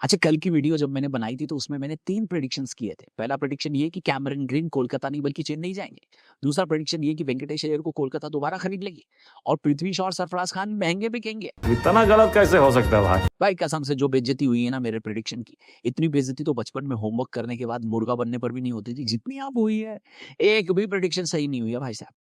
अच्छा, कल की वीडियो जब मैंने बनाई थी तो उसमें मैंने 3 प्रेडिक्शंस किए थे। पहला प्रेडिक्शन ये कि कैमरन ग्रीन कोलकाता नहीं बल्कि चेन्नई जाएँगे। दूसरा प्रेडिक्शन ये कि वेंकटेश अय्यर को कोलकाता दोबारा खरीद लेगी और पृथ्वी शॉ और सरफराज खान महँगे बिकेंगे। इतना गलत कैसे हो सकता है भाई? भाई कसम से जो बेइज्जती हुई है ना मेरे प्रेडिक्शन की, इतनी बेइज्जती तो बचपन में होमवर्क करने के बाद मुर्गा बनने पर भी नहीं होती थी, जितनी अब हुई है। एक भी प्रेडिक्शन सही नहीं हुई है भाई साहब।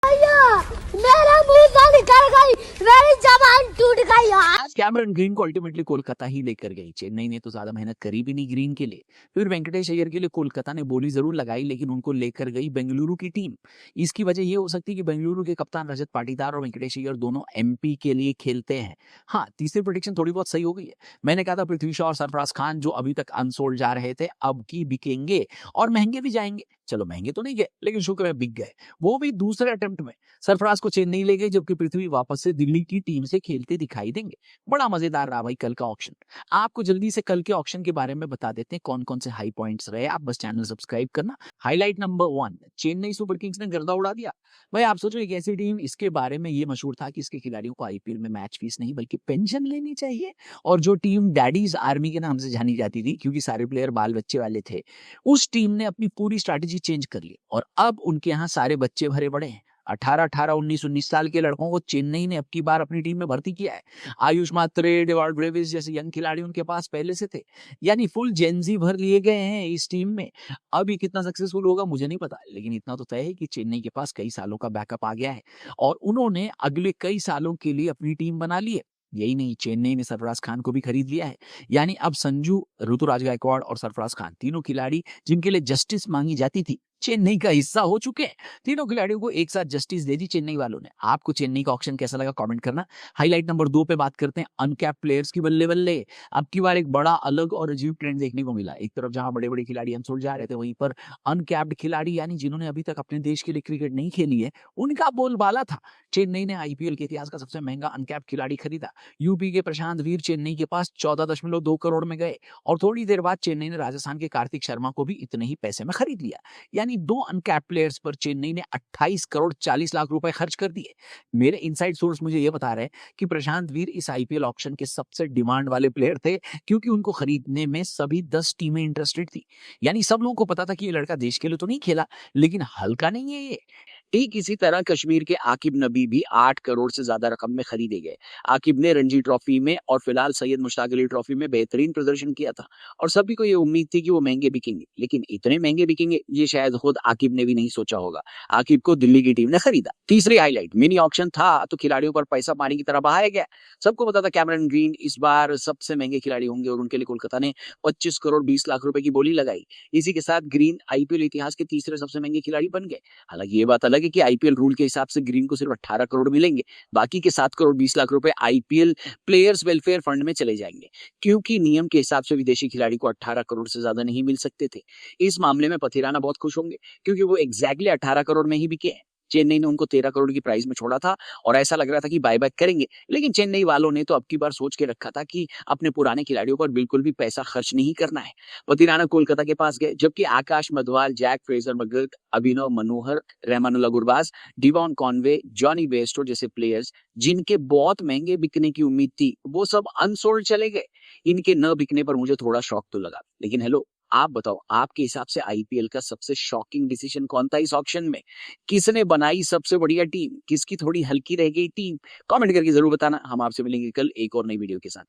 मेरा मुंह से निकल गई, मेरी जबान टूट गई यार। कैमरन ग्रीन को अल्टीमेटली कोलकाता ही लेकर गई। चेन्नई ने तो ज्यादा मेहनत करी भी नहीं ग्रीन के लिए। फिर वेंकटेश अय्यर के लिए कोलकाता ने बोली जरूर लगाई, लेकिन उनको लेकर गई बेंगलुरु की टीम। इसकी वजह ये हो सकती है कि बेंगलुरु के कप्तान रजत पाटीदार और वेंकटेश अय्यर दोनों एमपी के लिए खेलते हैं। हाँ, तीसरी प्रेडिक्शन थोड़ी बहुत सही हो गई है। मैंने कहा था पृथ्वी शॉ और सरफराज खान जो अभी तक अनसोल्ड जा रहे थे, अब की बिकेंगे और महंगे भी जाएंगे। चलो महंगे तो नहीं गए, लेकिन शुक्र है बिक गए, वो भी दूसरे अटेम्प्ट में। सरफराज को चेन्नई ले गई, जबकि पृथ्वी वापस से दिल्ली की टीम से खेलते दिखाई देंगे। बड़ा मजेदार रहा भाई कल का ऑक्शन। आपको जल्दी से कल के ऑक्शन के बारे में बता देते हैं कौन कौन से हाई पॉइंट्स रहे। आप बस चैनल सब्सक्राइब करना। Highlight number 1, Chennai super Kings ने गर्दा उड़ा दिया। भाई आप सोचो एक ऐसी टीम, इसके बारे में ये मशहूर था कि इसके खिलाड़ियों को आईपीएल में मैच फीस नहीं बल्कि पेंशन लेनी चाहिए। और जो टीम डैडीज आर्मी के नाम से जानी जाती थी, क्योंकि सारे प्लेयर बाल बच्चे वाले थे, उस टीम ने अपनी पूरी स्ट्रैटेजी चेंज कर ली और अब उनके यहाँ सारे बच्चे भरे बड़े हैं। 18-18, 19-19 साल के लड़कों को चेन्नई ने अब की बार अपनी टीम में भर्ती किया है। आयुष मात्रे, डेवार्ड ब्रेविस जैसे यंग खिलाड़ी उनके पास पहले से थे। यानी फुल जेनजी भर लिए गए हैं इस टीम में। अब ये कितना सक्सेसफुल होगा मुझे नहीं पता, लेकिन इतना तो तय है कि चेन्नई के पास कई सालों का बैकअप आ गया है और उन्होंने अगले कई सालों के लिए अपनी टीम बना ली है। यही नहीं, चेन्नई ने सरफराज खान को भी खरीद लिया है। यानी अब संजू, ऋतुराज गायकवाड़ और सरफराज खान, तीनों खिलाड़ी जिनके लिए जस्टिस मांगी जाती थी, चेन्नई का हिस्सा हो चुके हैं। तीनों खिलाड़ियों को एक साथ जस्टिस दे दी चेन्नई वालों ने। आपको चेन्नई का ऑक्शन कैसा लगा कमेंट करना। हाईलाइट नंबर 2 पे बात करते हैं अनकैप प्लेयर्स की। बल्ले बल्ले, अब की बार एक बड़ा अलग और अजीब ट्रेंड देखने को मिला। एक तरफ जहां बड़े बड़े खिलाड़ी अनसोल्ड जा रहे थे, वहीं पर अनकैप्ड खिलाड़ी यानी जिन्होंने अभी तक अपने देश के लिए क्रिकेट नहीं खेली है, उनका बोलबाला था। चेन्नई ने आईपीएल के इतिहास का सबसे महंगा अनकैप्ड खिलाड़ी खरीदा। यूपी के प्रशांत वीर चेन्नई के पास 14.2 करोड़ में गए और थोड़ी देर बाद चेन्नई ने राजस्थान के कार्तिक शर्मा को भी इतने ही पैसे में खरीद लिया। यानी 2 अनकैप्ड प्लेयर्स पर चेन्नई ने 28 करोड़ 40 लाख रुपए खर्च कर दिए। मेरे इनसाइड सोर्स मुझे यह बता रहे हैं कि प्रशांत वीर इस आईपीएल ऑक्शन के सबसे डिमांड वाले प्लेयर थे, क्योंकि उनको खरीदने में सभी 10 टीमें इंटरेस्टेड थी। यानी सब लोगों को पता था कि ये लड़का देश के लिए तो नहीं खेला, लेकिन हल्का नहीं है ये। ठीक इसी तरह कश्मीर के आकिब नबी भी 8 करोड़ से ज्यादा रकम में खरीदे गए। आकिब ने रणजी ट्रॉफी में और फिलहाल सैयद मुश्ताक अली ट्रॉफी में बेहतरीन प्रदर्शन किया था और सभी को ये उम्मीद थी कि वो महंगे बिकेंगे, लेकिन इतने महंगे बिकेंगे ये शायद खुद आकिब ने भी नहीं सोचा होगा। आकिब को दिल्ली की टीम ने खरीदा। तीसरी हाईलाइट, मिनी ऑक्शन था तो खिलाड़ियों पर पैसा पानी की तरह बहाया गया। सबको पता था कैमरन ग्रीन इस बार सबसे महंगे खिलाड़ी होंगे और उनके लिए कोलकाता ने 25 करोड़ 20 लाख रुपए की बोली लगाई। इसी के साथ ग्रीन आईपीएल इतिहास के तीसरे सबसे महंगे खिलाड़ी बन गए। हालांकि ये बात अलग है कि आईपीएल रूल के हिसाब से ग्रीन को सिर्फ 18 करोड़ मिलेंगे, बाकी के 7 करोड़ 20 लाख रुपए आईपीएल प्लेयर्स वेलफेयर फंड में चले जाएंगे, क्योंकि नियम के हिसाब से विदेशी खिलाड़ी को 18 करोड़ से ज्यादा नहीं मिल सकते थे। इस मामले में पथिराना बहुत खुश होंगे, क्योंकि वो एग्जैक्टली 18 करोड़ में ही बिके हैं। चेन्नई ने उनको 13 करोड़ की प्राइस में छोड़ा था और ऐसा लग रहा था कि बाय बाय करेंगे, लेकिन चेन्नई वालों ने तो अब की बार सोच के रखा था कि अपने पुराने खिलाड़ियों पर बिल्कुल भी पैसा खर्च नहीं करना है। पथिराना कोलकाता के पास गए, जबकि Akash Madhwal, Jake Fraser McGurk, Abhinav Manohar, Rahmanullah Gurbaz, Devon Conway, Jonny Bairstow जैसे प्लेयर्स जिनके बहुत महंगे बिकने की उम्मीद थी, वो सब अनसोल्ड चले गए। इनके न बिकने पर मुझे थोड़ा शौक तो लगा, लेकिन हेलो, आप बताओ आपके हिसाब से आईपीएल का सबसे शॉकिंग डिसीजन कौन था इस ऑक्शन में? किसने बनाई सबसे बढ़िया टीम, किसकी थोड़ी हल्की रह गई टीम? कमेंट करके जरूर बताना। हम आपसे मिलेंगे कल एक और नई वीडियो के साथ।